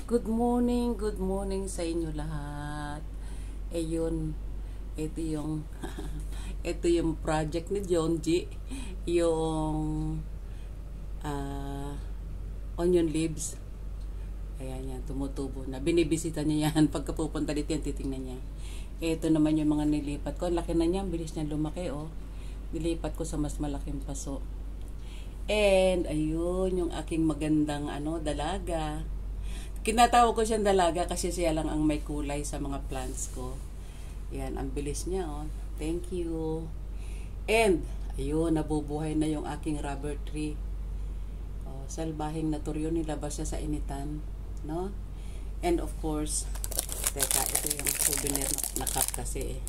Good morning sa inyo lahat. Ayun, ito yung ito yung project ni Jonji, yung ah, onion leaves. Ayan yan, tumutubo na. Binibisita niya yan. Pagka pupunta dito yan, titingnan niya. Ito naman yung mga nilipat ko. Ang laki na niya, bilis niya lumaki, oh. Nilipat ko sa mas malaking paso. And, ayun, yung aking magandang, dalaga. Kinatawag ko siyang dalaga kasi siya lang ang may kulay sa mga plants ko. Yan, ang bilis niya, oh. Thank you. And, ayun, nabubuhay na yung aking rubber tree. Oh, salbahing naturyo, nilabas siya sa initan, no? And of course, teka, ito yung souvenir na cup kasi,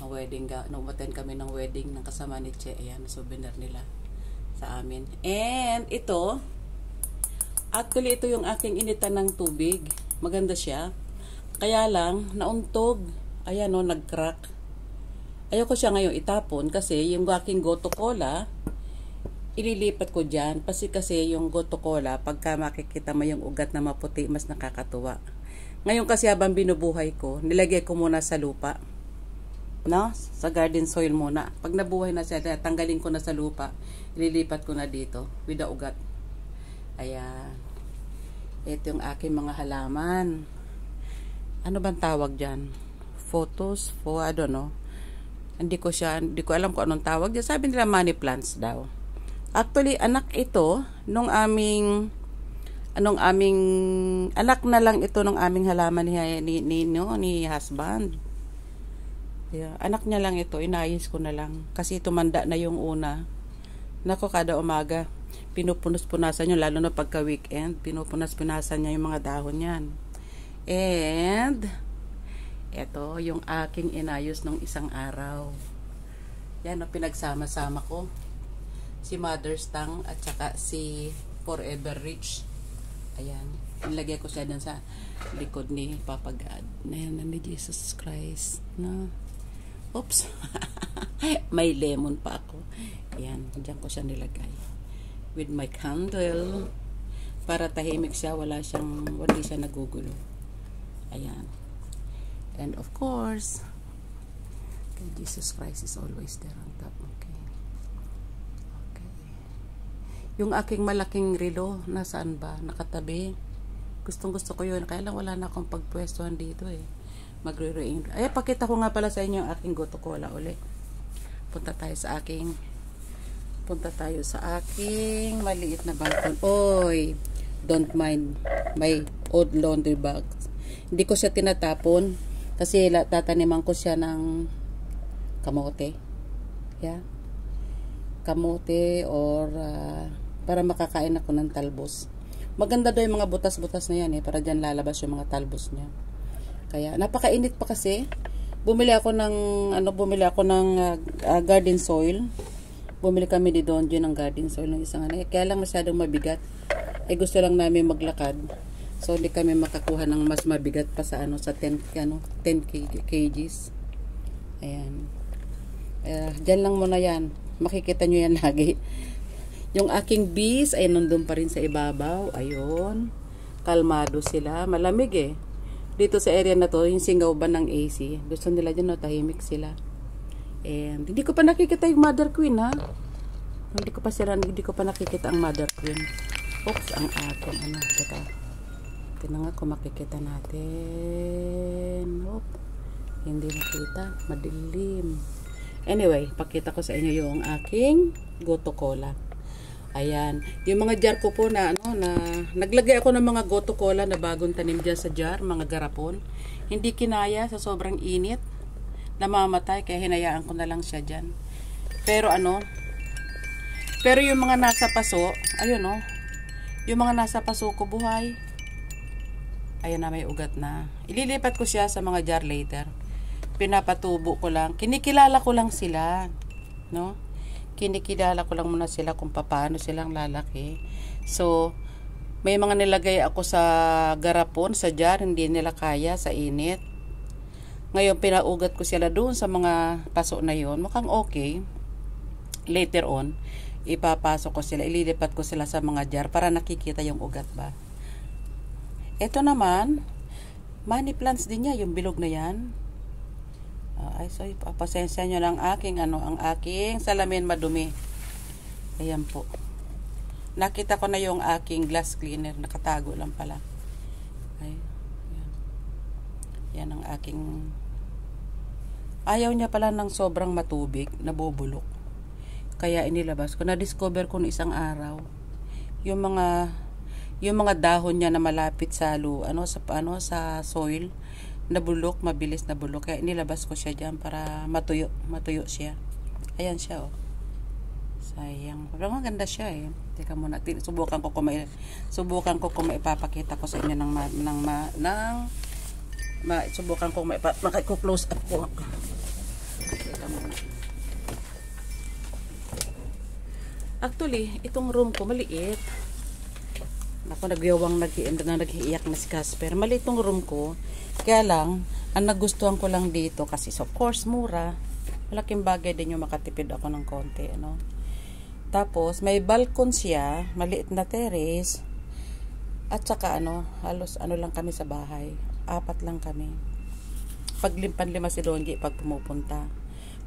na wedding, nung-attend kami ng wedding ng kasama ni Che. Ayan, souvenir nila sa amin. And, ito, actually, ito yung aking initan ng tubig. Maganda siya. Kaya lang, nauntog. Ayan o, nag-crack. Ayoko siya ngayon itapon kasi yung aking Goto Cola, ililipat ko dyan. Kasi yung Goto Cola, pagka makikita mo yung ugat na maputi, mas nakakatuwa. Ngayon kasi habang binubuhay ko, nilagay ko muna sa lupa. No? Sa garden soil muna. Pag nabuhay na siya, tanggalin ko na sa lupa. Ililipat ko na dito with the ugat. Ayan. Ito yung aking mga halaman. Ano bang tawag dyan? Photos? I don't know. Hindi ko alam kung anong tawag dyan. Sabi nila money plants daw. Actually, anak ito, anak na lang ito nung aming halaman ni husband. Yeah, anak niya lang ito, inayos ko na lang. Kasi tumanda na yung una. Nako, kada umaga, pinupunas-punasan nyo, lalo na pagka weekend, pinupunas-punasan niya yung mga dahon yan. And, eto, yung aking inayos nung isang araw. Yan, pinagsama-sama ko. Si Mother's Tongue at saka si Forever Rich. Ayan, nilagay ko siya dun sa likod ni Papa God. Ayan, ni Jesus Christ. No? Oops. May lemon pa ako. Ayan, dyan ko siya nilagay. With my candle. Para tahimik siya, hindi siya nagugulo. Ayan. And of course, Jesus Christ is always there on top. Okay. Okay. Yung aking malaking relo, nasaan ba? Nakatabi. Gustong-gusto ko yun. Kaya lang wala na akong pagpwestuhan dito eh. Magre-rain. Ay, pakita ko nga pala sa inyo yung aking Goto Cola uli. Punta tayo sa aking maliit na balcon. Oy, don't mind my old laundry bags. Hindi ko siya tinatapon kasi tataniman ko siya ng kamote. Yeah. Kamote or para makakain ako ng talbos. Maganda daw yung mga butas-butas na yan eh, para dyan lalabas yung mga talbos niya. Kaya napakainit pa kasi. Bumili ako ng garden soil. Bumili kami ni Donji ng garden soil ng isang kaya lang masyadong mabigat. Gusto lang namin maglakad. So hindi kami makakuha ng mas mabigat pa sa 10 kgs. Ayan. Diyan lang muna yan. Makikita nyo yan lagi. Yung aking bees ay nandun pa rin sa ibabaw. Ayun. Kalmado sila. Malamig eh. Dito sa area na to, yung singaw ba ng AC. Gusto nila dyan, no, tahimik sila. And hindi ko pa nakikita yung Mother Queen, ha? Hindi ko pa nakikita ang Mother Queen. Oops, ang ating teka. Tingnan nga kung makikita natin. Oop. Hindi nakita. Madilim. Anyway, pakita ko sa inyo yung aking Goto Cola. Ayan. Yung mga jar ko po na naglagay ako ng mga Goto Cola na bagong tanim dyan sa jar, mga garapon. Hindi kinaya sa sobrang init. Namamatay, kaya hinayaan ko na lang siya dyan. Pero yung mga nasa paso, ayun yung mga nasa paso ko buhay. Ayun na, may ugat na. Ililipat ko siya sa mga jar later. Pinapatubo ko lang. Kinikilala ko lang sila. No? Kinikilala ko lang muna sila kung paano silang lalaki. So, may mga nilagay ako sa garapon, sa jar, hindi nila kaya sa init. Ngayon, pinaugat ko sila doon sa mga paso na yon. Mukhang okay. Later on, ipapasok ko sila, ililipat ko sila sa mga jar para nakikita yung ugat ba. Ito naman, money plants din niya, yung bilog na yan. Ay, so, pasensya nyo ng aking, ang aking salamin madumi. Ayan po. Nakita ko na yung aking glass cleaner, nakatago lang pala. Ay, yan. Yan ang aking... Ayaw niya pala ng sobrang matubig, nabubulok. Kaya inilabas ko. Na-discover ko noong isang araw. Yung mga dahon niya na malapit sa sa soil, nabulok, mabilis nabulok. Kaya inilabas ko siya diyan para matuyo siya. Ayan siya, oh. Sayang. Pero maganda siya, eh. Teka muna, subukan ko kung maipapakita ko sa inyo subukan ko close up ko. Actually, itong room ko maliit. Ako nag-iiyak na si Casper. Maliit itong room ko. Kaya lang, ang nagustuhan ko lang dito kasi of course mura. Malaking bagay din yung makatipid ako ng konti, Tapos may balcony siya, maliit na terrace. At saka halos lang kami sa bahay. 4 lang kami. Paglimpan-lima si Donji pag pumupunta.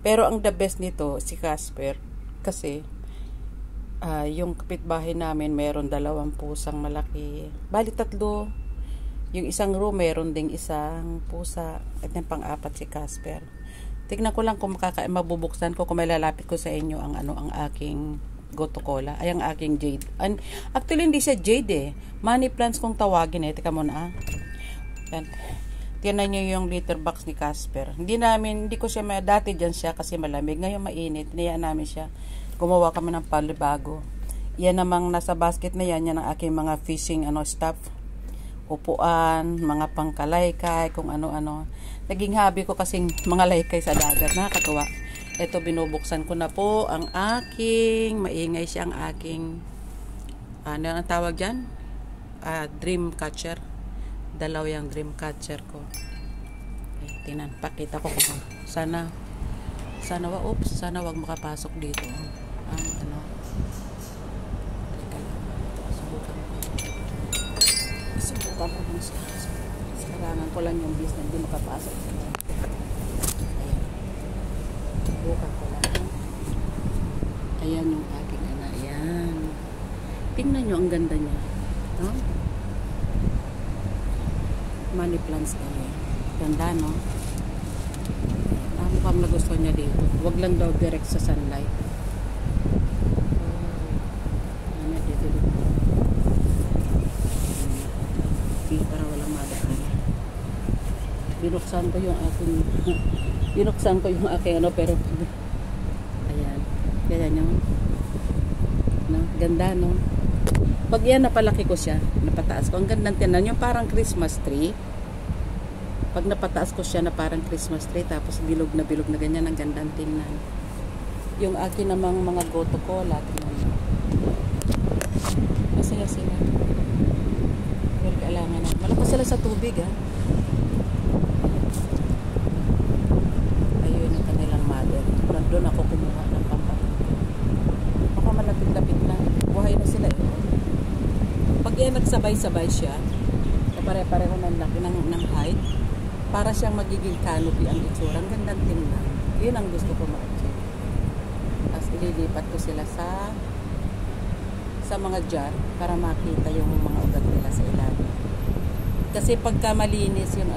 Pero ang the best nito, si Casper, kasi yung kapitbahay namin meron 2 pusang malaki. Bali 3. Yung isang room meron ding isang pusa. At yung pang-4 si Casper. Tignan ko lang kung mabubuksan ko, kung may lalapit ko sa inyo ang aking goto cola. Ay, ang aking jade. Actually, hindi siya jade, eh. Money plants kung tawagin, eh. Teka muna, Yan. Tinan nyo yung litter box ni Casper. Hindi ko siya dati dyan siya kasi malamig. Ngayon mainit. Tinayaan namin siya. Gumawa kami ng palibago. Yan namang nasa basket na yan. Yan ang aking mga fishing stuff. Upuan, mga pangkalaykay, kung ano-ano. Naging hobby ko kasing mga laykay sa dagat. Nakakatuwa. Ito, binubuksan ko na po ang aking, maingay siya ang aking, ano ang tawag dyan? Dream catcher. 2 yung dream catcher ko. Ay, tinan, pakita ko kung sana wag makapasok dito. Subukan ko lang siya. Sarangan ko lang yung business, hindi makapasok. Subukan ko lang. Ayan yung aking ayan. Tingnan nyo, ang ganda niya. Money plants kami. Ganda, no? Mukhang nagustuhan niya dito. Huwag lang daw direct sa sunlight. Dito. Para walang madaan. Binuksan ko yung aking pero ayan. Ganyan yung ganda, no? Pag yan napalaki ko siya, napataas ko. Ang gandang tinan, yung parang Christmas tree. Pag napataas ko siya na parang Christmas tree, tapos bilog na ganyan, ang gandang tingnan. Yung akin namang mga goto cola, tingnan mo. Masaya sila. Pero kailangan na. Malakas sila sa tubig, Ayun ang kanilang mother. Doon ako kumuha ng pampatid. Baka malapit-lapit lang. Buhay na sila, Pag yan nagsabay-sabay siya, na pare-pareho ng laki ng height, para siyang magiging canopy ang itsura. Ang gandang tingnan. Yun ang gusto ko ma-achieve. Tapos ililipat ko sila sa mga jar para makita yung mga ugat nila sa ilalim. Kasi pagka malinis yung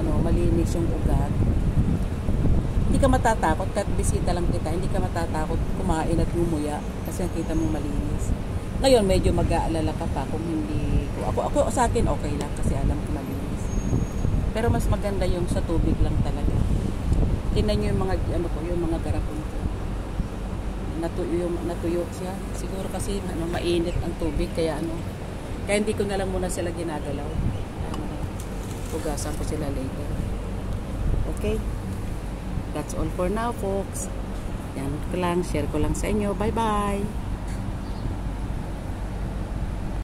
ugat, hindi ka matatakot kahit bisita lang kita, hindi ka matatakot kumain at gumuya kasi nakita mong malinis. Ngayon medyo mag-aalala ka pa kung hindi ako sa akin okay lang kasi alam ko malinis. Pero mas maganda yung sa tubig lang talaga. Tingnan niyo yung mga yung mga garapon ko. Natuyo siya. Siguro kasi mainit ang tubig kaya kaya hindi ko na lang muna sila ginagalaw. Hugasan ko sila later. Okay? That's all for now, folks. Yan ko lang, share ko lang sa inyo. Bye-bye!